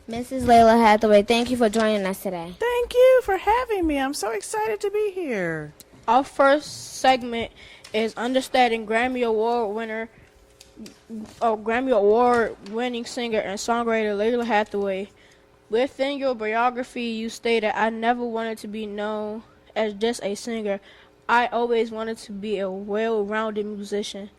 Mrs. Lalah Hathaway, thank you for joining us today. Thank you for having me. I'm so excited to be here. Our first segment is understanding Grammy Award winning singer and songwriter Lalah Hathaway. Within your biography, you stated, "I never wanted to be known as just a singer. I always wanted to be a well-rounded musician,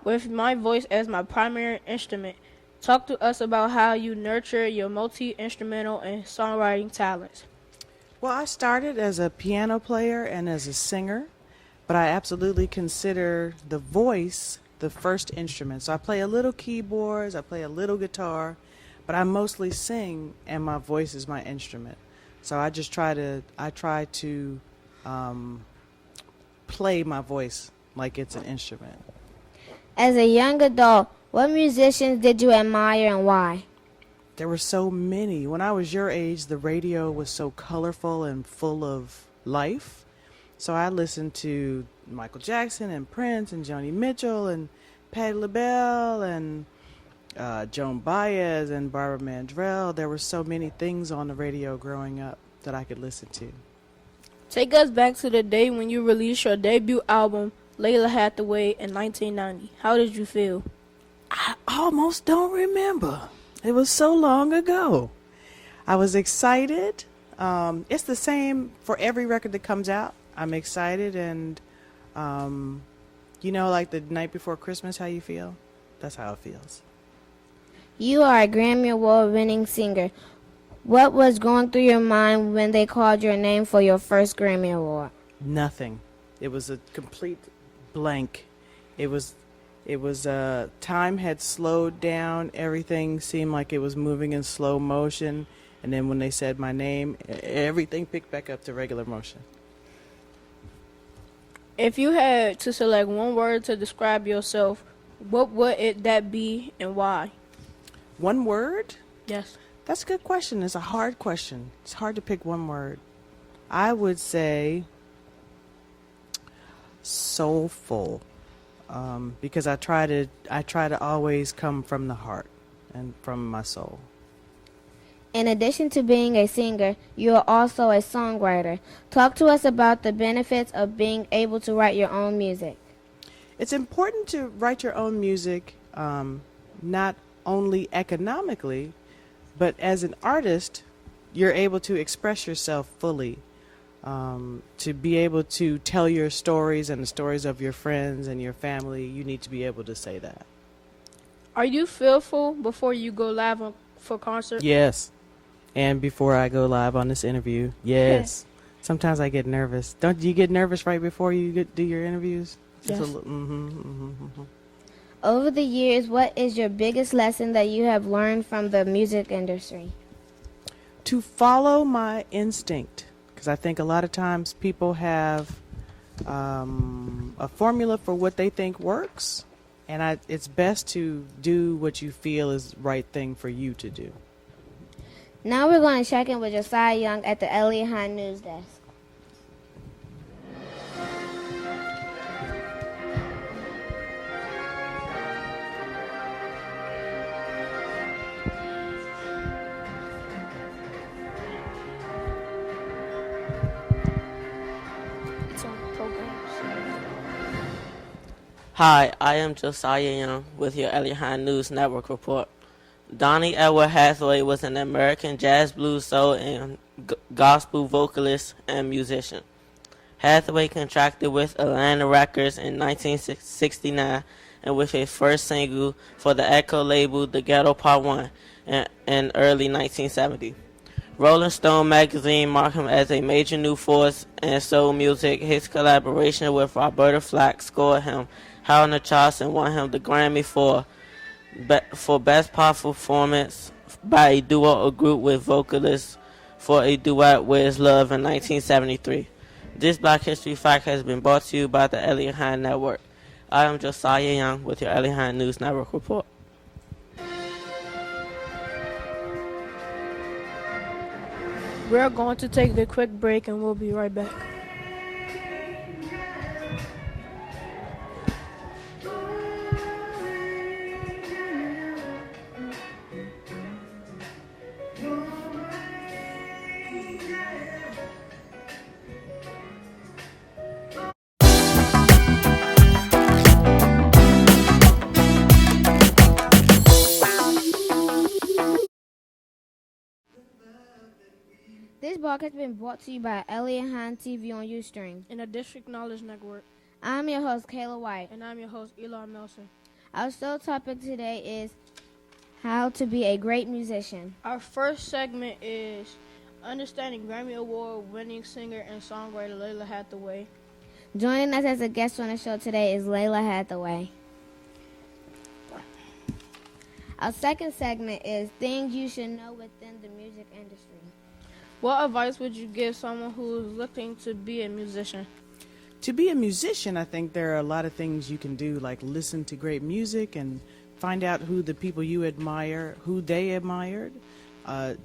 with my voice as my primary instrument." Talk to us about how you nurture your multi-instrumental and songwriting talents. Well, I started as a piano player and as a singer, but I absolutely consider the voice the first instrument. So I play a little keyboards, I play a little guitar, but I mostly sing, and my voice is my instrument. So I try to play my voice like it's an instrument. As a young adult, what musicians did you admire and why? There were so many. When I was your age, the radio was so colorful and full of life. So I listened to Michael Jackson and Prince and Joni Mitchell and Patti LaBelle and Joan Baez and Barbara Mandrell. There were so many things on the radio growing up that I could listen to. Take us back to the day when you released your debut album, Lalah Hathaway, in 1990. How did you feel? I almost don't remember. It was so long ago. I was excited. It's the same for every record that comes out. I'm excited, and like the night before Christmas, how you feel? That's how it feels. You are a Grammy Award winning singer. What was going through your mind when they called your name for your first Grammy Award? Nothing. It was a complete blank. It was time had slowed down. Everything seemed like it was moving in slow motion. And then when they said my name, everything picked back up to regular motion. If you had to select one word to describe yourself, what would that be and why? One word? Yes. That's a good question. It's a hard question. It's hard to pick one word. I would say soulful. Because I try to always come from the heart and from my soul. In addition to being a singer, you are also a songwriter. Talk to us about the benefits of being able to write your own music. It's important to write your own music, not only economically, but as an artist, you're able to express yourself fully. To be able to tell your stories and the stories of your friends and your family, you need to be able to say that. Are you fearful before you go live for concert? Yes. And before I go live on this interview, yes. Sometimes I get nervous. Don't you get nervous right before you do your interviews? Yes. Over the years, what is your biggest lesson that you have learned from the music industry? To follow my instinct. Because I think a lot of times people have a formula for what they think works, and it's best to do what you feel is the right thing for you to do. Now we're going to check in with Josiah Young at the Elliott High News Desk. Hi, I am Josiah Young with your Elliott High News Network report. Donnie Edward Hathaway was an American jazz, blues, soul, and gospel vocalist and musician. Hathaway contracted with Atlantic Records in 1969 and with his first single for the Echo label, The Ghetto Part 1, in early 1970. Rolling Stone magazine marked him as a major new force in soul music. His collaboration with Roberta Flack scored him high on the charts and won him the Grammy for Best Pop Performance by a duo or group with vocalists for a duet with Love in 1973. This Black History Fact has been brought to you by the Elliott High Network. I am Josiah Young with your Elliott High News Network report. We're going to take a quick break and we'll be right back. This broadcast has been brought to you by Elliott Hahn TV on Ustream. In a District Knowledge Network. I'm your host, Kayla White. And I'm your host, Elon Nelson. Our show topic today is how to be a great musician. Our first segment is understanding Grammy Award-winning singer and songwriter Lalah Hathaway. Joining us as a guest on the show today is Lalah Hathaway. Our second segment is things you should know within the music industry. What advice would you give someone who is looking to be a musician? To be a musician, I think there are a lot of things you can do, like listen to great music and find out who the people you admire, who they admired.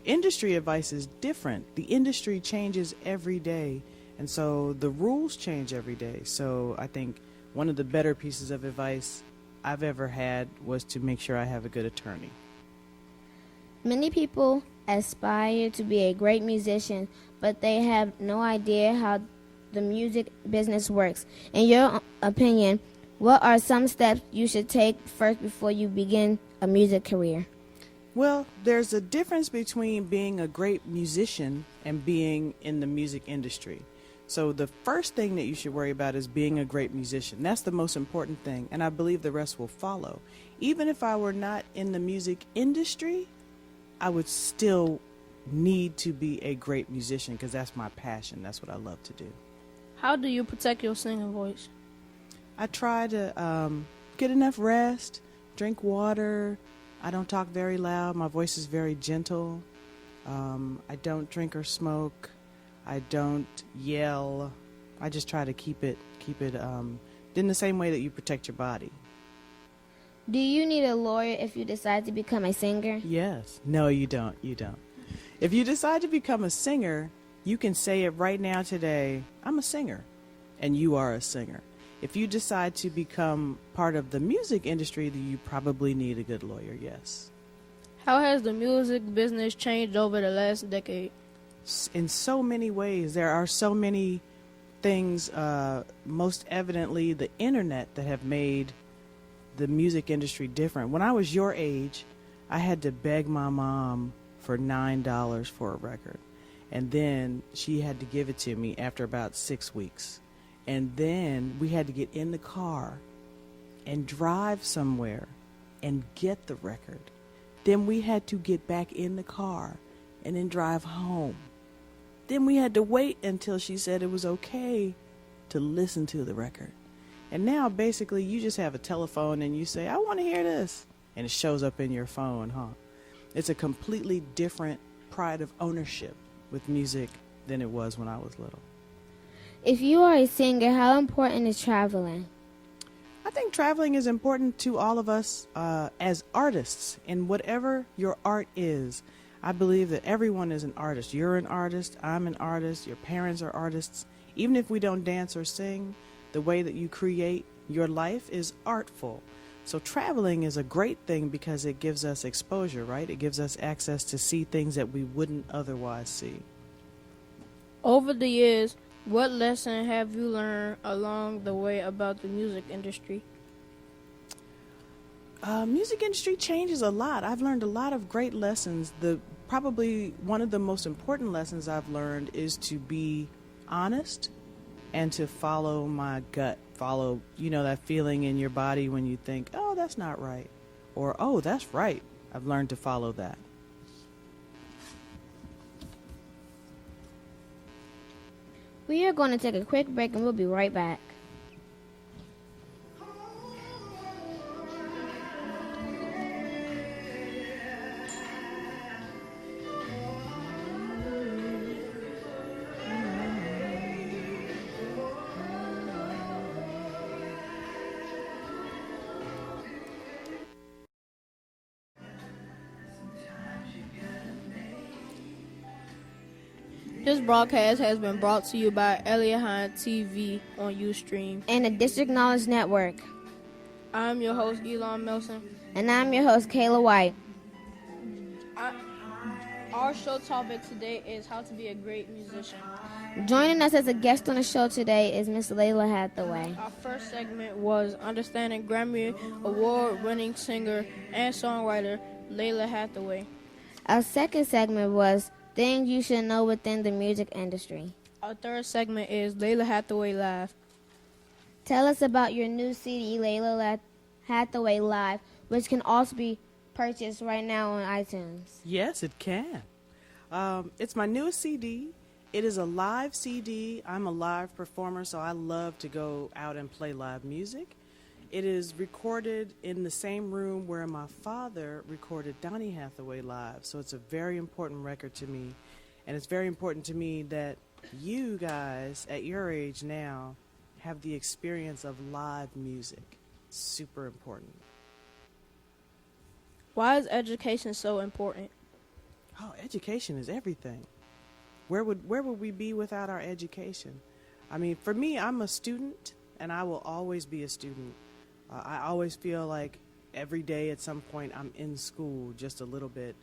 Industry advice is different. The industry changes every day, and so the rules change every day. So I think one of the better pieces of advice I've ever had was to make sure I have a good attorney. Many people aspire to be a great musician, but they have no idea how the music business works. In your opinion, what are some steps you should take first before you begin a music career? Well, there's a difference between being a great musician and being in the music industry. So the first thing that you should worry about is being a great musician. That's the most important thing, and I believe the rest will follow. Even if I were not in the music industry, I would still need to be a great musician because that's my passion. That's what I love to do. How do you protect your singing voice? I try to get enough rest, drink water. I don't talk very loud. My voice is very gentle. I don't drink or smoke. I don't yell. I just try to keep it in the same way that you protect your body. Do you need a lawyer if you decide to become a singer? Yes. No, you don't. You don't. If you decide to become a singer, you can say it right now today, I'm a singer, and you are a singer. If you decide to become part of the music industry, then you probably need a good lawyer, yes. How has the music business changed over the last decade? In so many ways. There are so many things, most evidently the internet, that have made the music industry different. When I was your age, I had to beg my mom for $9 for a record. And then she had to give it to me after about 6 weeks. And then we had to get in the car and drive somewhere and get the record. Then we had to get back in the car and then drive home. Then we had to wait until she said it was okay to listen to the record. And now basically you just have a telephone and you say, I want to hear this. And it shows up in your phone, huh? It's a completely different pride of ownership with music than it was when I was little. If you are a singer, how important is traveling? I think traveling is important to all of us as artists. And whatever your art is, I believe that everyone is an artist. You're an artist, I'm an artist, your parents are artists. Even if we don't dance or sing, the way that you create your life is artful. So traveling is a great thing because it gives us exposure, right? It gives us access to see things that we wouldn't otherwise see. Over the years, what lesson have you learned along the way about the music industry? Music industry changes a lot. I've learned a lot of great lessons. Probably one of the most important lessons I've learned is to be honest and to follow my gut. Follow, that feeling in your body when you think, oh, that's not right, or oh, that's right. I've learned to follow that. We are going to take a quick break and we'll be right back. This broadcast has been brought to you by Elliott Hahn TV on Ustream. And the District Knowledge Network. I'm your host, Elon Nelson. And I'm your host, Kayla White. Our show topic today is how to be a great musician. Joining us as a guest on the show today is Miss Lalah Hathaway. Our first segment was understanding Grammy Award-winning singer and songwriter Lalah Hathaway. Our second segment was Things you should know within the music industry. Our third segment is Lalah Hathaway Live. Tell us about your new CD, Lalah Hathaway Live, which can also be purchased right now on iTunes. Yes, it can. It's my newest CD. It is a live CD. I'm a live performer, so I love to go out and play live music. It is recorded in the same room where my father recorded Donny Hathaway live, so it's a very important record to me. And it's very important to me that you guys at your age now have the experience of live music. Super important. Why is education so important? Oh, education is everything. Where would we be without our education? I mean, for me, I'm a student, and I will always be a student. I always feel like every day at some point I'm in school just a little bit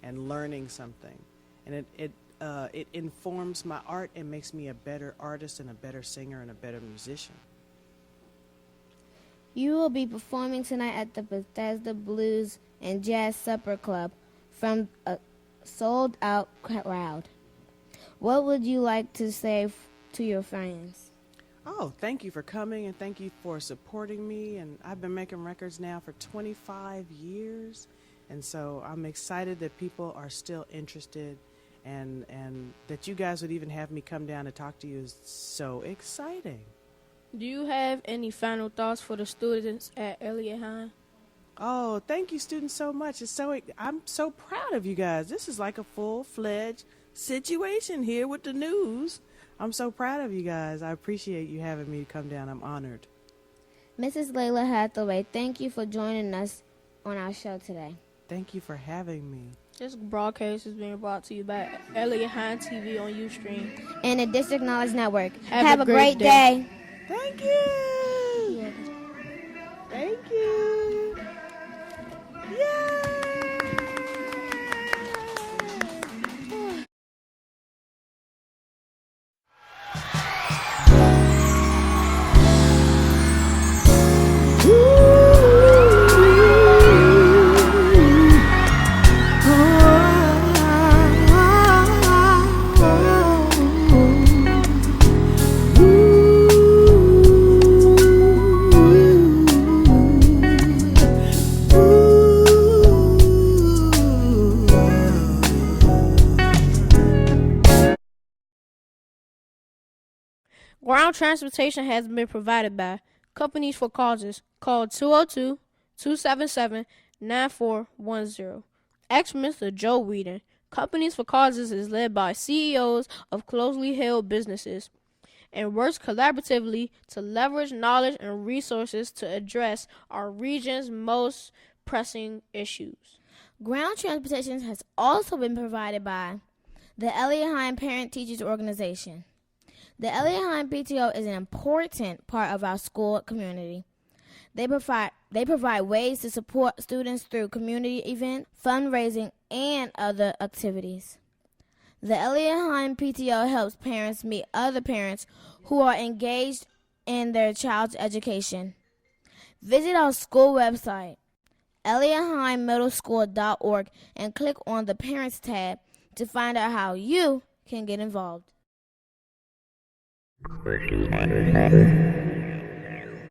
and learning something. And it informs my art and makes me a better artist and a better singer and a better musician. You will be performing tonight at the Bethesda Blues and Jazz Supper Club from a sold-out crowd. What would you like to say to your fans? Oh, thank you for coming and thank you for supporting me. And I've been making records now for 25 years. And so I'm excited that people are still interested and that you guys would even have me come down to talk to you is so exciting. Do you have any final thoughts for the students at Elliott High? Oh, thank you, students, so much. I'm so proud of you guys. This is like a full-fledged situation here with the news. I'm so proud of you guys. I appreciate you having me come down. I'm honored. Mrs. Lalah Hathaway, thank you for joining us on our show today. Thank you for having me. This broadcast is being brought to you by Elliott High TV on Ustream. And the District Knowledge Network. Have a great day. Thank you. Thank you. Yay! Ground transportation has been provided by Companies for Causes. Call 202-277-9410. Ask Mr. Joe Whedon. Companies for Causes is led by CEOs of closely held businesses and works collaboratively to leverage knowledge and resources to address our region's most pressing issues. Ground transportation has also been provided by the Elliott High Parent Teachers Organization. The Elliott High PTO is an important part of our school community. They provide ways to support students through community events, fundraising, and other activities. The Elliott High PTO helps parents meet other parents who are engaged in their child's education. Visit our school website, elliotthighmiddleschool.org, and click on the Parents tab to find out how you can get involved.